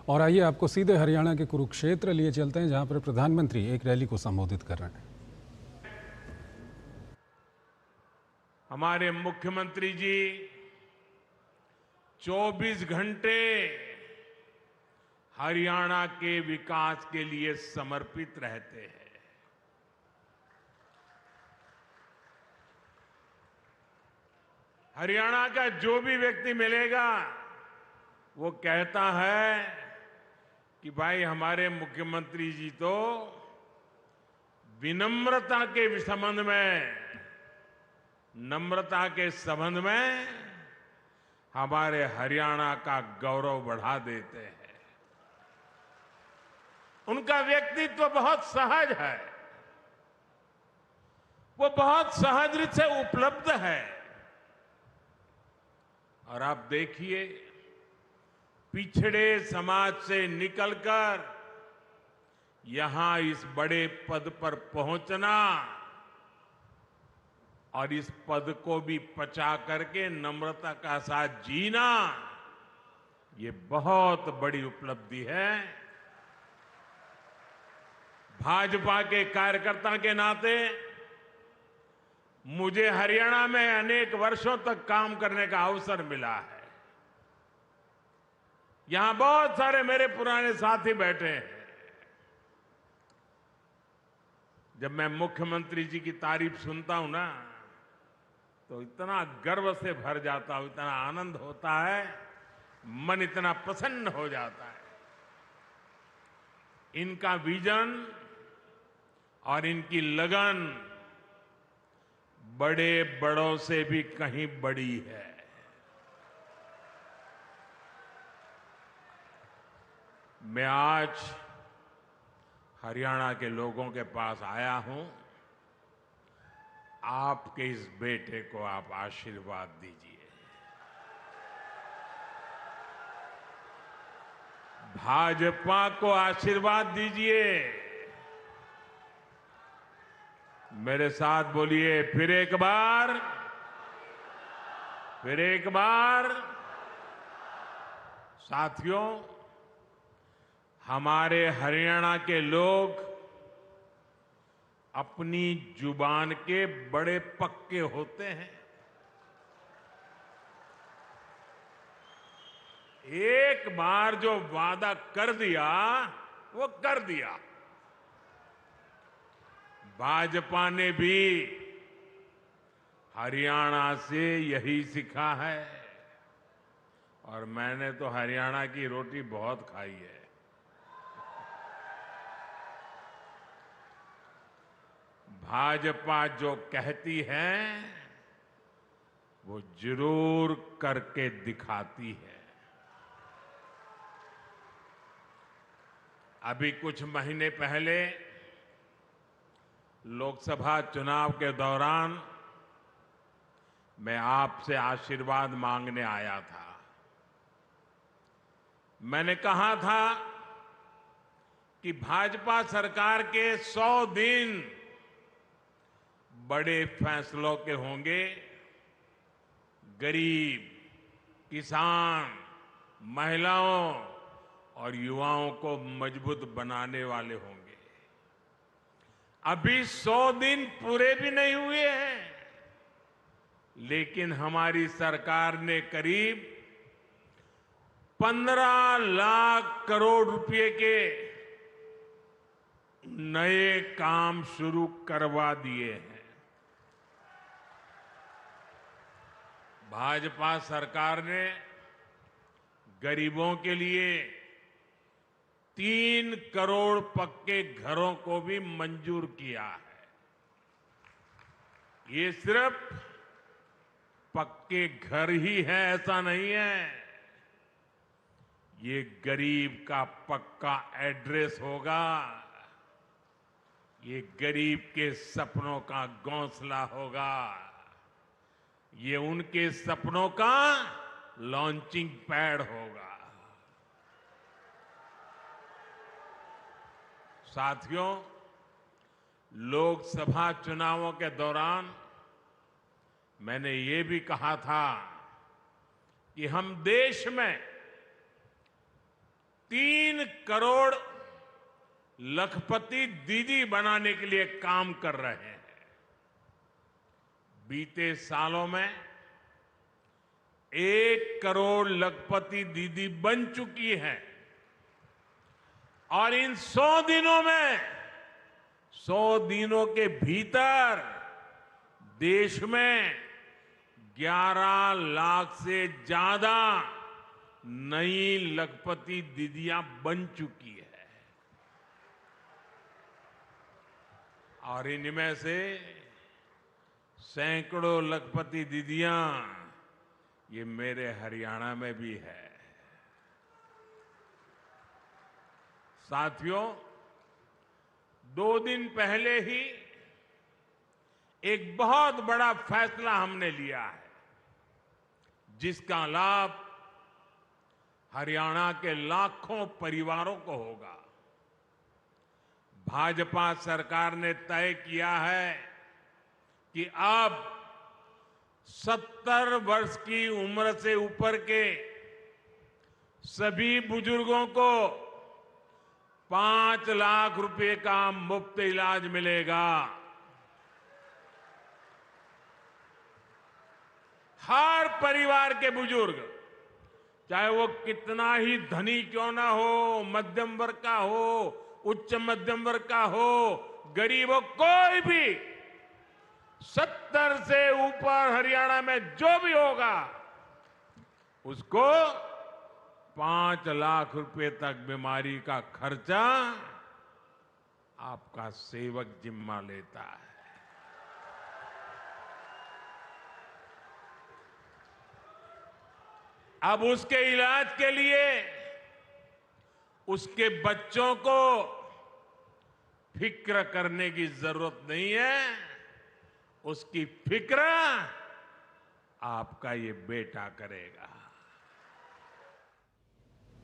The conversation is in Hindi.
और आइए आपको सीधे हरियाणा के कुरुक्षेत्र लिए चलते हैं, जहां पर प्रधानमंत्री एक रैली को संबोधित कर रहे हैं। हमारे मुख्यमंत्री जी 24 घंटे हरियाणा के विकास के लिए समर्पित रहते हैं। हरियाणा का जो भी व्यक्ति मिलेगा वो कहता है कि भाई हमारे मुख्यमंत्री जी तो विनम्रता के संबंध में, नम्रता के संबंध में हमारे हरियाणा का गौरव बढ़ा देते हैं। उनका व्यक्तित्व बहुत सहज है, वो बहुत सहज रूप से उपलब्ध है। और आप देखिए, पिछड़े समाज से निकलकर यहां इस बड़े पद पर पहुंचना और इस पद को भी पचा करके नम्रता का साथ जीना, ये बहुत बड़ी उपलब्धि है। भाजपा के कार्यकर्ता के नाते मुझे हरियाणा में अनेक वर्षों तक काम करने का अवसर मिला है। यहां बहुत सारे मेरे पुराने साथी बैठे हैं। जब मैं मुख्यमंत्री जी की तारीफ सुनता हूं ना, तो इतना गर्व से भर जाता हूं, इतना आनंद होता है, मन इतना प्रसन्न हो जाता है। इनका विजन और इनकी लगन बड़े बड़ों से भी कहीं बड़ी है। मैं आज हरियाणा के लोगों के पास आया हूं। आपके इस बेटे को आप आशीर्वाद दीजिए। भाजपा को आशीर्वाद दीजिए। मेरे साथ बोलिए, फिर एक बार, फिर एक बार। साथियों, हमारे हरियाणा के लोग अपनी जुबान के बड़े पक्के होते हैं। एक बार जो वादा कर दिया वो कर दिया। भाजपा ने भी हरियाणा से यही सीखा है, और मैंने तो हरियाणा की रोटी बहुत खाई है। भाजपा जो कहती है वो जरूर करके दिखाती है। अभी कुछ महीने पहले लोकसभा चुनाव के दौरान मैं आपसे आशीर्वाद मांगने आया था। मैंने कहा था कि भाजपा सरकार के 100 दिन बड़े फैसलों के होंगे। गरीब, किसान, महिलाओं और युवाओं को मजबूत बनाने वाले होंगे। अभी 100 दिन पूरे भी नहीं हुए हैं, लेकिन हमारी सरकार ने करीब 15 लाख करोड़ रुपए के नए काम शुरू करवा दिए हैं। भाजपा सरकार ने गरीबों के लिए 3 करोड़ पक्के घरों को भी मंजूर किया है। ये सिर्फ पक्के घर ही है ऐसा नहीं है, ये गरीब का पक्का एड्रेस होगा। ये गरीब के सपनों का घोंसला होगा। ये उनके सपनों का लॉन्चिंग पैड होगा। साथियों, लोकसभा चुनावों के दौरान मैंने ये भी कहा था कि हम देश में 3 करोड़ लखपति दीदी बनाने के लिए काम कर रहे हैं। बीते सालों में 1 करोड़ लखपति दीदी बन चुकी है और इन 100 दिनों के भीतर देश में 11 लाख से ज्यादा नई लखपति दीदियां बन चुकी है और इनमें से सैकड़ों लखपति दीदियां ये मेरे हरियाणा में भी है। साथियों, 2 दिन पहले ही एक बहुत बड़ा फैसला हमने लिया है, जिसका लाभ हरियाणा के लाखों परिवारों को होगा। भाजपा सरकार ने तय किया है कि अब 70 वर्ष की उम्र से ऊपर के सभी बुजुर्गों को 5 लाख रुपए का मुफ्त इलाज मिलेगा। हर परिवार के बुजुर्ग, चाहे वो कितना ही धनी क्यों ना हो, मध्यम वर्ग का हो, उच्च मध्यम वर्ग का हो, गरीब हो, कोई भी 70 से ऊपर हरियाणा में जो भी होगा उसको 5 लाख रुपए तक बीमारी का खर्चा आपका सेवक जिम्मा लेता है। अब उसके इलाज के लिए उसके बच्चों को फिक्र करने की जरूरत नहीं है, उसकी फिक्र आपका ये बेटा करेगा।